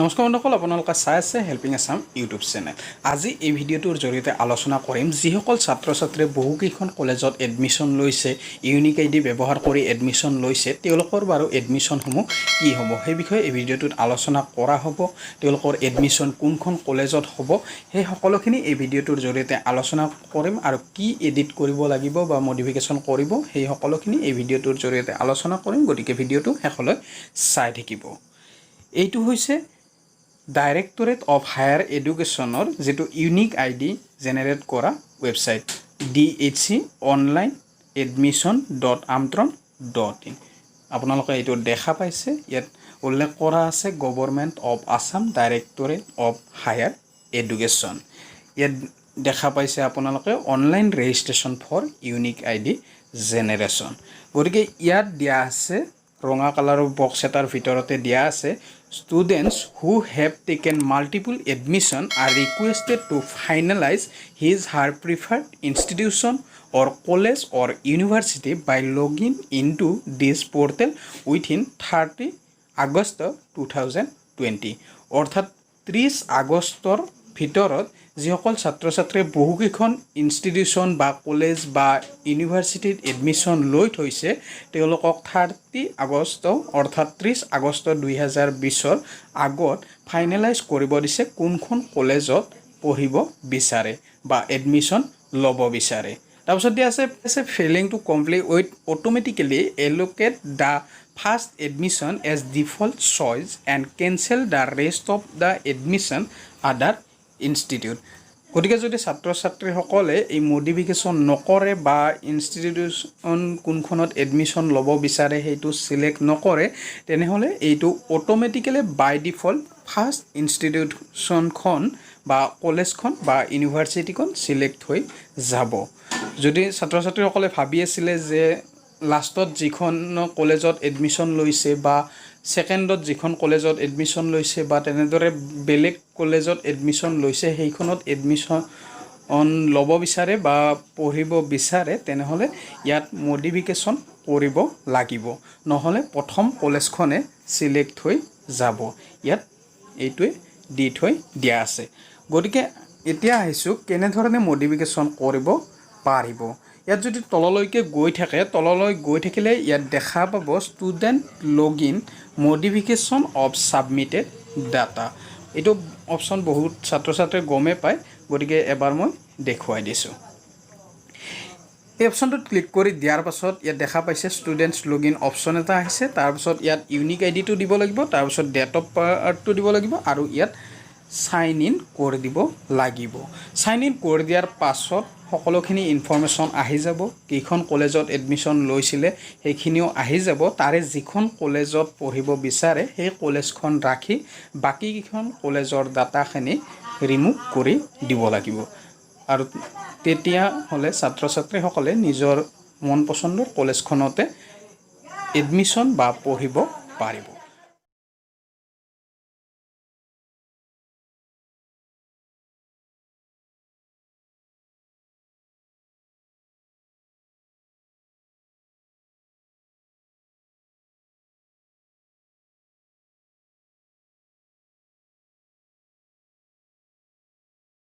নমস্কাৰ বন্ধুসকল, আপোনালোকে চাই আছে হেল্পিং আছাম ইউটিউব চেনেল। আজি এই ভিডিঅ'টোৰ জৰিয়তে আলোচনা কৰিম যিসকল ছাত্ৰ ছাত্ৰীয়ে বহুকেইখন কলেজত এডমিশ্যন লৈছে, ইউনিক আইডি ব্যৱহাৰ কৰি এডমিশ্যন লৈছে, তেওঁলোকৰ বাৰু এডমিশ্যনসমূহ কি হ'ব সেই বিষয়ে এই ভিডিঅ'টোত আলোচনা কৰা হ'ব। তেওঁলোকৰ এডমিশ্যন কোনখন কলেজত হ'ব সেই সকলোখিনি এই ভিডিঅ'টোৰ জৰিয়তে আলোচনা কৰিম, আৰু কি এডিট কৰিব লাগিব বা মডিফিকেশ্যন কৰিব সেই সকলোখিনি এই ভিডিঅ'টোৰ জৰিয়তে আলোচনা কৰিম। গতিকে ভিডিঅ'টো শেষলৈ চাই থাকিব। এইটো হৈছে ডাইৰেক্টৰেট অফ হায়াৰ এডুকেশ্যনৰ যিটো ইউনিক আইডি জেনেৰেট কৰা ৱেবছাইট DHE online.admission.amtron.in। আপোনালোকে এইটো দেখা পাইছে, ইয়াত উল্লেখ কৰা আছে government of Assam directorate of higher education. ইয়াত দেখা পাইছে আপোনালোকে online registration for unique ID generation. গতিকে ইয়াত দিয়া আছে ৰঙা কালাৰৰ বক্স এটাৰ ভিতৰতে দিয়া আছে, students who have taken multiple admission are requested to finalize his her preferred institution or college or university by logging into this portal within 30 August 2020। অৰ্থাৎ 30 আগষ্টৰ ভিতৰত যিসকল ছাত্ৰ ছাত্ৰীয়ে বহুকেইখন ইনষ্টিটিউশ্যন বা কলেজ বা ইউনিভাৰ্চিটিত এডমিশ্যন লৈ থৈছে তেওঁলোকক 30 আগষ্ট অৰ্থাৎ 30 আগষ্ট 2020 আগত ফাইনেলাইজ কৰিব দিছে কোনখন কলেজত পঢ়িব বিচাৰে বা এডমিশ্যন ল'ব বিচাৰে। তাৰপিছত দিয়া আছে failing to complete with automatically allocate the first admission as default choice and cancel the rest of the admission other institute. গতিকে যদি ছাত্ৰ ছাত্ৰীসকলে এই মডিফিকেশ্যন নকৰে বা ইনষ্টিটিউশ্যন কোনখনত এডমিশ্যন ল'ব বিচাৰে সেইটো চিলেক্ট নকৰে, তেনেহ'লে এইটো অট'মেটিকেলি বাই ডিফল্ট ফাৰ্ষ্ট ইনষ্টিটিউশ্যনখন বা কলেজখন বা ইউনিভাৰ্চিটিখন চিলেক্ট হৈ যাব। যদি ছাত্ৰ ছাত্ৰীসকলে ভাবি আছিলে যে লাষ্টত যিখন কলেজত এডমিশ্যন লৈছে বা ছেকেণ্ডত যিখন কলেজত এডমিশ্যন লৈছে বা তেনেদৰে বেলেগ কলেজত এডমিশ্যন লৈছে সেইখনত এডমিশ্যন ল'ব বিচাৰে বা পঢ়িব বিচাৰে, তেনেহ'লে ইয়াত মডিফিকেশ্যন কৰিব লাগিব, নহ'লে প্ৰথম কলেজখনে চিলেক্ট হৈ যাব। ইয়াত এইটোৱে দি থৈ দিয়া আছে। গতিকে এতিয়া আহিছোঁ কেনেধৰণে মডিফিকেশ্যন কৰিব পাৰিব। ইয়াত যদি তললৈকে তললৈ গৈ থাকিলে ইয়াত দেখা পাব student login modification of submitted data. এইটো অপশ্যন বহুত ছাত্ৰ ছাত্ৰীয়ে গমেই পায়, গতিকে এবাৰ মই দেখুৱাই দিছোঁ। এই অপশ্যনটোত ক্লিক কৰি দিয়াৰ পাছত ইয়াত দেখা পাইছে ষ্টুডেণ্টছ লগইন অপশ্যন এটা আহিছে। তাৰপিছত ইয়াত ইউনিক আইডিটো দিব লাগিব, তাৰপিছত ডেট অফ বাৰ্থটো দিব লাগিব, আৰু ইয়াত চাইন ইন কৰি দিব লাগিব। চাইন ইন কৰি দিয়াৰ পাছত সকলোখিনি ইনফৰ্মেশ্যন আহি যাব, কেইখন কলেজত এডমিশ্যন লৈছিলে সেইখিনিও আহি যাব। তাৰে যিখন কলেজত পঢ়িব বিচাৰে সেই কলেজখন ৰাখি বাকীকেইখন কলেজৰ ডাটাখিনি ৰিমুভ কৰি দিব লাগিব, আৰু তেতিয়াহ'লে ছাত্ৰ ছাত্ৰীসকলে নিজৰ মন পচন্দৰ কলেজখনতে এডমিশ্যন বা পঢ়িব পাৰিব।